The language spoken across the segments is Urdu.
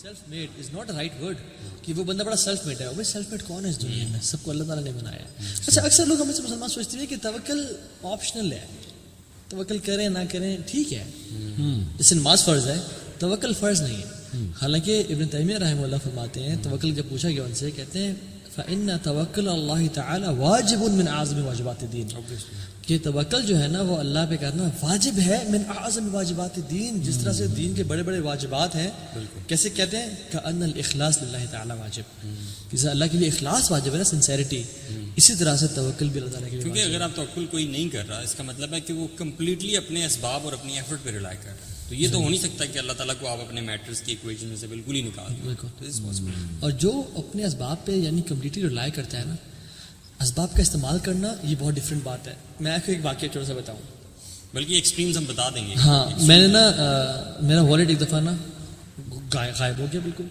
Self made is not a right word کہ وہ بندہ بڑا سیلف میڈ ہے. وہ سیلف میڈ کون ہے اس دنیا میں؟ سب کو اللہ تعالیٰ نے بنایا ہے. اچھا اکثر لوگ ہمیں سے مسلمان سوچتے ہیں کہ توکل آپشنل ہے, توکل کریں نہ کریں ٹھیک ہے, جیسے نماز فرض ہے توکل فرض نہیں ہے. حالانکہ ابن تیمیہ رحمہ اللہ فرماتے ہیں توکل جب پوچھا گیا ان سے کہتے ہیں فَإِنَّ تَوَكُّلَ اللَّهِ تَعَالَى وَاجِبٌ مِنْ أَعْظَمِ واجبات الدین, کہ توکل جو ہے نا وہ اللہ پہ کرنا واجب ہے من اعظم واجبات الدین, جس طرح سے دین کے بڑے بڑے واجبات ہیں. کیسے کہتے ہیں کأن الاخلاص للہ تعالی واجب, کہ اللہ کے لیے اخلاص واجب ہے نا, سنسیریٹی. اسی طرح سے توکل بھی اللہ تعالیٰ کے لیے کیونکہ اگر آپ توکل کوئی نہیں کر رہا اس کا مطلب ہے کہ وہ کمپلیٹلی اپنے اسباب اور اپنی ایفرٹ پہ ریلائی کر رہا ہے. تو یہ تو ہو نہیں سکتا کہ اللہ تعالیٰ کو آپ اپنے میٹرز کی ایکویشن میں سے بالکل ہی نکال دیں. اور جو اپنے اسباب پہ یعنی کمپلیٹلی ریلائی کرتا ہے نا, اسباب کا استعمال کرنا یہ بہت ڈفرینٹ بات ہے. میں آپ کو ایک واقعہ چھوٹا سا بتاؤں, بلکہ ایکسٹریمز ہم بتا دیں گے. ہاں میں نے نا میرا والیٹ ایک دفعہ نا غائب ہو گیا, بالکل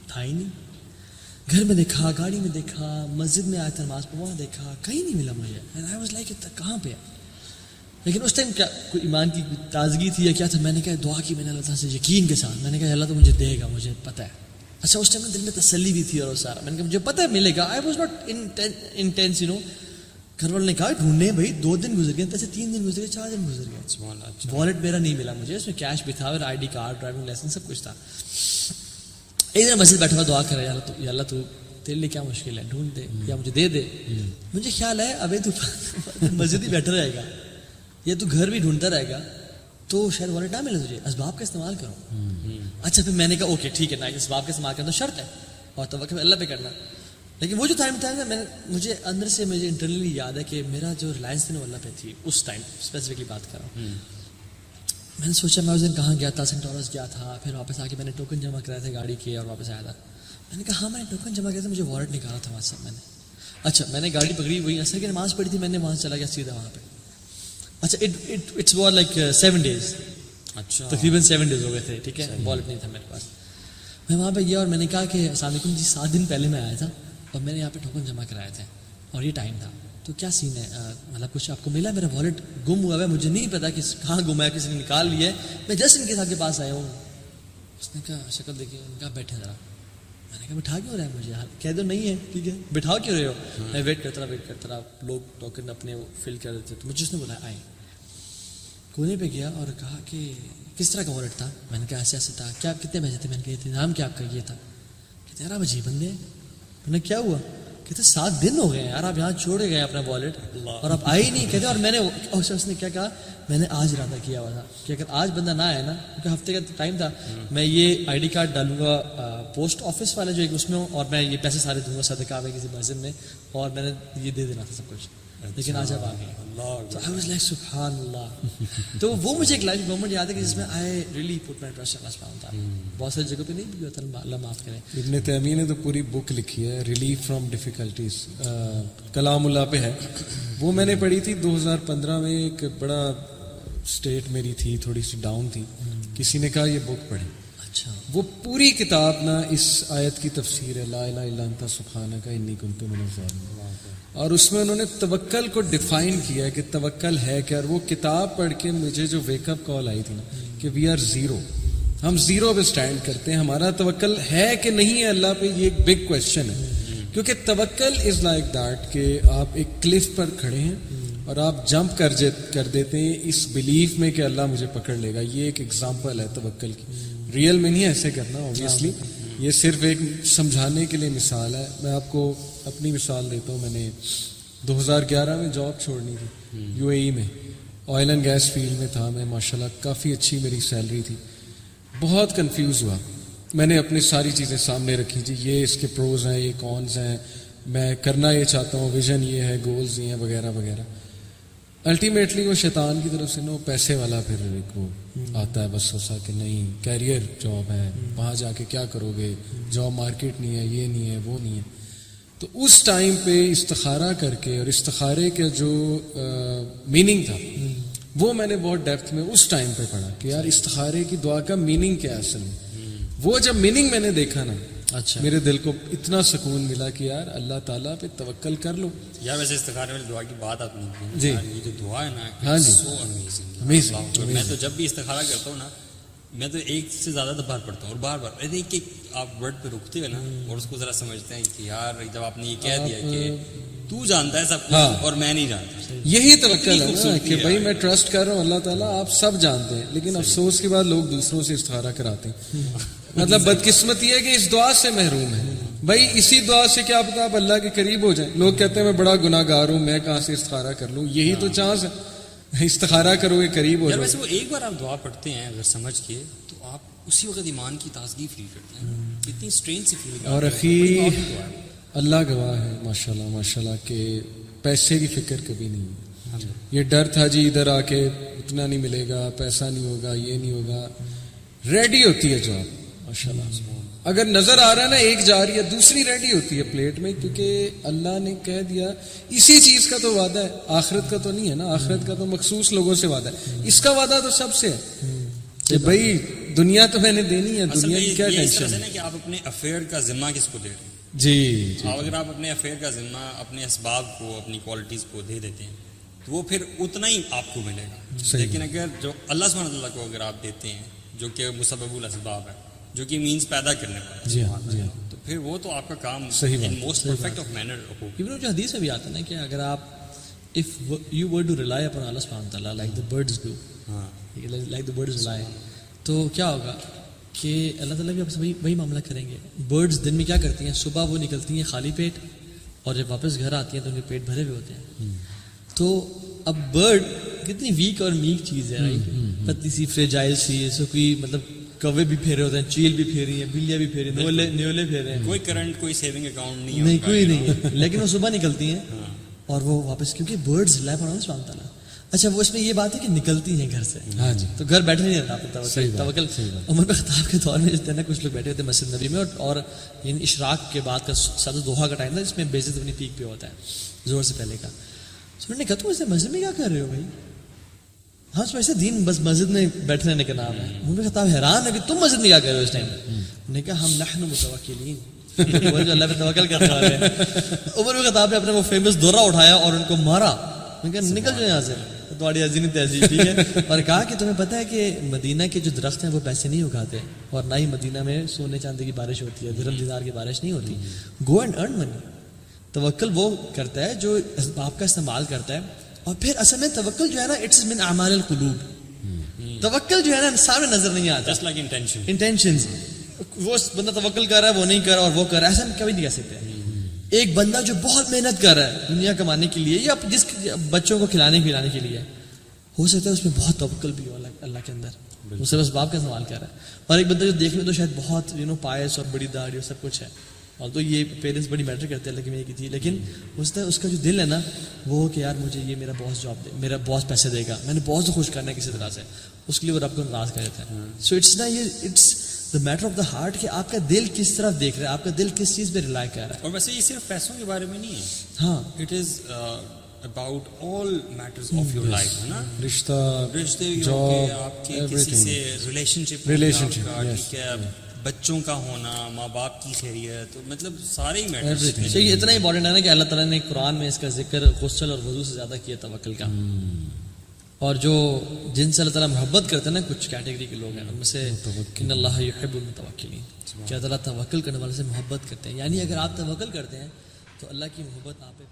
تھا ہی نہیں. گھر میں دیکھا, گاڑی میں دیکھا, مسجد میں آیا تھا نماز پڑھ وہاں دیکھا, کہیں نہیں ملا مجھے. اینڈ آئی واز لائک کہاں پہ ہے. لیکن اس ٹائم کیا کوئی ایمان کی تازگی تھی یا کیا تھا, میں نے کہا دعا کی میں نے اللہ تعالیٰ سے یقین کے ساتھ, میں نے کہا اللہ تو مجھے دے گا, مجھے پتہ ہے. اچھا اس ٹائم دل میں تسلی بھی تھی اور سارا, میں نے کہا مجھے پتہ ہے ملے گا. آئی واز ناٹ انٹینس گھر والوں نے کہا ڈھونڈنے بھائی 2 دن گزر گئے, ایسے 3 دن گزر گئے, 4 دن گزر گئے. والیٹ میرا نہیں ملا مجھے, اس میں کیش بھی تھا اور I D card, driving licence سب کچھ تھا. ایک دن مسجد بیٹھا ہوا دعا کر رہا ہے, یا اللہ تو تیرے لیے کیا مشکل ہے, ڈھونڈ دے یا مجھے دے دے. مجھے خیال ہے ابھی تو مسجد ہی بیٹھا رہے گا یا تو گھر بھی ڈھونڈتا رہے گا تو شاید والیٹ نہ ملے تجھے, اسباب کا استعمال کرو. اچھا پھر میں نے کہا اوکے ٹھیک ہے نا, اسباب کا استعمال کرنا تو شرط ہے اور توکل اللہ پہ کرنا. لیکن وہ جو ٹائم تھا نا, مجھے اندر سے مجھے انٹرنلی یاد ہے کہ میرا جو ریلائنس تھی نا اللہ پہ تھی اس ٹائم, اسپیسیفکلی بات کر رہا ہوں. میں نے سوچا میں اس دن کہاں گیا تھا, سینٹ ٹورس گیا تھا, پھر واپس آ کے میں نے ٹوکن جمع کرائے تھے گاڑی کے اور واپس آیا تھا. میں نے کہا ہاں میں نے ٹوکن جمع کیا تھا, مجھے وارنٹ نکالا تھا وہاں سے میں نے. اچھا میں نے گاڑی پکڑی, وہی اثر کی نماز پڑھی تھی, میں نے وہاں سے چلا گیا سیدھا وہاں پہ. اچھا اٹس واز لائک 7 days, اچھا تقریباً 7 days ہو گئے تھے, ٹھیک ہے, والیٹ نہیں تھا میرے پاس. میں وہاں پہ گیا اور میں نے کہا کہ السلام علیکم جی, 7 دن پہلے میں آیا تھا اور میں نے یہاں پہ ٹوکن جمع کرائے تھے اور یہ ٹائم تھا, تو کیا سین ہے, مطلب کچھ آپ کو ملا؟ میرا والیٹ گم ہوا ہے, مجھے نہیں پتا کہ کہاں گم ہے, کسی نے نکال لیا ہے, میں جسٹ ان کے ساتھ کے پاس آیا ہوں. اس نے کہا شکل دیکھیے, ان کا بیٹھے ذرا. میں نے کہا بٹھا کیوں رہا ہے مجھے, کہہ دو نہیں ہے ٹھیک ہے, بٹھاؤ کیوں رہے ہو. میں ویٹ کرتا رہا, لوگ ٹوکن اپنے فل کر دیتے, تو مجھے اس نے بولا آئے. کونے پہ گیا اور کہا کہ کس طرح کا والیٹ تھا. میں نے کہا ایسے ایسے تھا. کیا کتنے پیسے تھے؟ میں نے کہا نام کیا آپ کا؟ یہ تھا. کہتے یار آپ عجیب بندے ہیں. میں نے کیا ہوا؟ کہتے 7 دن ہو گئے یار آپ یہاں چھوڑے گئے اپنا والیٹ اور آپ آئے ہی نہیں. کہتے اور میں نے اس نے کیا کہا, میں نے آج ارادہ کیا ہوا تھا کہ اگر آج بندہ نہ آیا نا, کیونکہ ہفتے کا ٹائم تھا, میں یہ آئی ڈی کارڈ ڈالوں گا پوسٹ آفس والے جو ایک اس میں ہوں, اور میں یہ پیسے سارے دوں گا صدقہ میں کسی مسجد میں, اور میں نے یہ دے دینا تھا سب کچھ. لیکن آج اب آ گئے. تو آئی واز لائک سبحان اللہ. تو وہ مجھے ایک لائف مومنٹ یاد ہے کہ جس میں I really put my trust in اللہ سبحانہ وتعالی. بہت ساری جگہوں پہ نہیں بھی ہوتا, اللہ معاف کرے. ابن تیمیہ نے تو پوری بک لکھی ہے, ریلیف فرام ڈیفیکلٹیز, کلام اللہ پہ ہے. وہ میں نے پڑھی تھی 2015 میں. ایک بڑا اسٹیٹ میری تھی, تھوڑی سی ڈاؤن تھی, کسی نے کہا یہ بک پڑھی. اچھا وہ پوری کتاب نا اس آیت کی تفسیر ہے, لا الہ الا انت سبحانک انی کنت من الظالمین. اور اس میں انہوں نے توکل کو ڈیفائن کیا ہے کہ توکل ہے کیا. اور وہ کتاب پڑھ کے مجھے جو ویک اپ کال آئی تھی نا کہ وی آر زیرو, ہم زیرو پہ اسٹینڈ کرتے ہیں, ہمارا توکل ہے کہ نہیں ہے اللہ پہ, یہ ایک بگ کویشچن ہے. کیونکہ توکل از لائک دیٹ کہ آپ ایک کلف پر کھڑے ہیں اور آپ جمپ کر دیتے ہیں اس بلیف میں کہ اللہ مجھے پکڑ لے گا. یہ ایک ایگزامپل ہے توکل کی. ریئل میں نہیں ایسے کرنا اوبیسلی, یہ صرف ایک سمجھانے کے لیے مثال ہے. میں آپ کو اپنی مثال دیتا ہوں. میں نے 2011 میں جاب چھوڑنی تھی UAE میں, آئل اینڈ گیس فیلڈ میں تھا میں, ماشاءاللہ کافی اچھی میری سیلری تھی. بہت کنفیوز ہوا, میں نے اپنی ساری چیزیں سامنے رکھی, جی یہ اس کے پروز ہیں, یہ کونز ہیں, میں کرنا یہ چاہتا ہوں, ویژن یہ ہے, گولز یہ ہیں, وغیرہ وغیرہ. الٹیمیٹلی وہ شیطان کی طرف سے نا پیسے والا پھر ایک وہ آتا ہے وسوسہ کہ نہیں کیریئر جاب ہے, وہاں جا کے کیا کرو گے, جاب مارکیٹ نہیں ہے, یہ نہیں ہے, وہ نہیں ہے. تو اس ٹائم پہ استخارہ کر کے, اور استخارے کا جو میننگ تھا وہ میں نے بہت ڈیپتھ میں اس ٹائم پہ پڑھا کہ یار استخارے کی دعا کا میننگ کیا ہے اصل میں. وہ جب میننگ میں نے دیکھا نا, اچھا میرے دل کو اتنا سکون ملا کہ یار اللہ تعالیٰ پہ توکل کر لو. یار ویسے استخارے والی دعا کی بات آپ نے کی, جی یہ جو دعا ہے نا, ہاں جی, سو امیزنگ. Amazing. میں تو جب بھی استخارہ کرتا ہوں نا, میں تو ایک سے زیادہ دفعہ پڑھتا ہوں اور بار بار ایک ایک آپ ورڈ پہ رکتے ہو نا اور اس کو ذرا سمجھتے ہیں کہ یار جب آپ نے یہ کہہ دیا کہ تو جانتا ہے سب کچھ اور میں نہیں جانتا. یہی توکل ہے نا کہ بھائی میں ٹرسٹ کر رہا ہوں اللہ تعالیٰ آپ سب جانتے ہیں, لیکن افسوس کے بعد لوگ دوسروں سے استخارہ کراتے ہیں. مطلب بدقسمتی ہے کہ اس دعا سے محروم ہے. بھائی اسی دعا سے کیا پتا آپ اللہ کے قریب ہو جائیں. لوگ کہتے ہیں میں بڑا گناہ گار ہوں, میں کہاں سے استخارہ کر لوں. یہی تو چانس ہے, استخارہ کرو گے قریب ہو یار جائے. ویسے وہ ایک بار آپ دعا پڑھتے ہیں اگر سمجھ کے تو آپ اسی وقت ایمان کی تازگی فیل کرتے ہیں. اتنی اسٹرینج سی فیلنگ. اور اخی اللہ گواہ ہے ماشاءاللہ ماشاءاللہ کہ پیسے کی فکر کبھی نہیں ہے. یہ ڈر تھا جی ادھر آ کے اتنا نہیں ملے گا, پیسہ نہیں ہوگا, یہ نہیں ہوگا. ریڈی ہوتی ہے جاب ماشاءاللہ. اگر نظر آ رہا ہے نا ایک جا رہی ہے دوسری ریڈی ہوتی ہے پلیٹ میں, کیونکہ اللہ نے کہہ دیا. اسی چیز کا تو وعدہ ہے, آخرت کا تو نہیں ہے نا. آخرت کا تو مخصوص لوگوں سے وعدہ ہے, اس کا وعدہ تو سب سے ہے کہ بھائی دنیا تو میں نے دینی ہے, دنیا کی کیا ٹینشن ہے. کہ آپ اپنے افیئر کا ذمہ کس کو دے رہے ہیں. جی اگر آپ اپنے افیئر کا ذمہ اپنے اسباب کو اپنی کوالٹیز کو دے دیتے ہیں تو وہ پھر اتنا ہی آپ کو ملے گا. لیکن اگر جو اللہ سبحانہ وتعالیٰ کو اگر آپ دیتے ہیں جو کہ مسبب الاسباب ہے, جو کہ مینز پیدا کرنے والا جی ہاں جی ہاں, تو پھر وہ تو آپ کا کام صحیح in most perfect of manner who. Even جو حدیث میں بھی آتا ہے نا کہ اگر آپ if you were to rely upon Allah subhanahu wa ta'ala like the birds do, like the birds rely, تو کیا ہوگا کہ اللہ تعالیٰ بھی آپ سے وہی معاملہ کریں گے. برڈز دن میں کیا کرتی ہیں, صبح وہ نکلتی ہیں خالی پیٹ اور جب واپس گھر آتی ہیں تو ان کے پیٹ بھرے ہوئے ہوتے ہیں. تو اب برڈ کتنی ویک اور میک چیز ہے, رائٹ, پتلی سی فریجائل سی, اس کو کوئی مطلب کوے بھی پھیرے ہوتے ہیں, چیل بھی پھیری ہیں, بلیاں بھی پھیری, نیولے پھیرے ہیں, کوئی کرنٹ کوئی سیونگ اکاؤنٹ نہیں, کوئی نہیں ہے, لیکن وہ صبح نکلتی ہیں اور وہ واپس, کیونکہ برڈز رائے پڑا سبحانہ تعالیٰ. اچھا وہ اس میں یہ بات ہے کہ نکلتی ہیں گھر سے, ہاں جی, تو گھر بیٹھے نہیں رہتا. توکل عمر بن خطاب کے دور میں جس طرح کچھ لوگ بیٹھے ہوتے ہیں مسجد نبی میں, اور یعنی اشراق کے بعد کا سادہ دوحہ کا ٹائم تھا جس میں بیزت اپنی پیک پہ ہوتا ہے زور سے پہلے کا. انہوں نے کہا تم ایسے مسجد میں کیا کر رہے ہو بھائی. ہاں تو ایسے دین بس مسجد میں بیٹھے رہنے کا نام ہے. عمر بن خطاب حیران ہے کہ تم مسجد میں کیا کر رہے ہو اس ٹائم. انہوں نے کہا ہم نحن متوکلین, وہ جو اللہ پہ توکل کرنے والے ہیں. عمر بن خطاب نے اپنے وہ فیمس دورہ اٹھایا اور ان کو مارا. میں کہا نکل جاؤ یہاں سے, تمہاری عظیم تہذیب, ٹھیک ہے. اور کہا کہ تمہیں پتہ ہے کہ مدینہ کے جو درخت ہیں وہ پیسے نہیں اگاتے, اور نہ ہی مدینہ میں سونے چاندی کی بارش ہوتی ہے, درہم دینار کی بارش نہیں ہوتی. گو اینڈ ارن منی. توکل وہ کرتا ہے جو اسباب کا استعمال کرتا ہے. اور پھر اصل میں توکل جو ہے نا اٹس من اعمال القلوب. توکل جو ہے نا سامنے نظر نہیں آتا, جسٹ لائک انٹینشنز. وہ بندہ توکل کر رہا ہے, وہ نہیں کر رہا, اور وہ کر رہا ہے, ایسا ہم کبھی نہیں کہہ سکتے. ایک بندہ جو بہت محنت کر رہا ہے دنیا کمانے کے لیے یا جس بچوں کو کھلانے پلانے کے لیے, ہو سکتا ہے اس میں بہت توکل بھی ہو اللہ کے اندر, وہ صرف اسباب کا استعمال کر رہا ہے. اور ایک بندہ جو دیکھ لے تو شاید بہت پائس اور بڑی داڑھی اور سب کچھ ہے, اور تو یہ پیرنٹس بڑی میٹر کرتے ہیں, لیکن کی تھی, لیکن اس کا جو دل ہے نا وہ کہ یار مجھے یہ میرا باس جاب دے, میرا باس پیسے دے گا, میں نے باس کو خوش کرنا ہے کسی طرح سے, اس کے لیے وہ رب کو ناراض کر دیتا ہے. سو اٹس نا یہ it's the matter of the heart کہ آپ کا دل کس طرف دیکھ رہا ہے, آپ کا دل کس چیز پہ ریلائی کر رہا ہے. اور ویسے یہ صرف پیسوں کے بارے میں نہیں ہے, ہاں it is about all matters of your life, ہے نا. رشتہ, رشتے, جاب, آپ کے کسی سے ریلیشن شپ, ٹھیک ہے, بچوں کا ہونا, ماں باپ کی خیریت, مطلب سارے ہی میٹرز. یہ اتنا امپورٹنٹ ہے نا کہ اللہ تعالیٰ نے قرآن میں اس کا ذکر غسل اور وضو سے زیادہ کیا توکل کا. اور جو جن سے اللہ تعالیٰ محبت کرتے ہیں نا, کچھ کیٹیگری کے لوگ ہیں ان میں سے ان اللہ یحب المتوکلین, کہ اللہ تعالیٰ توکل کرنے والے سے محبت کرتے ہیں. یعنی اگر آپ توکل کرتے ہیں تو اللہ کی محبت آپ پہ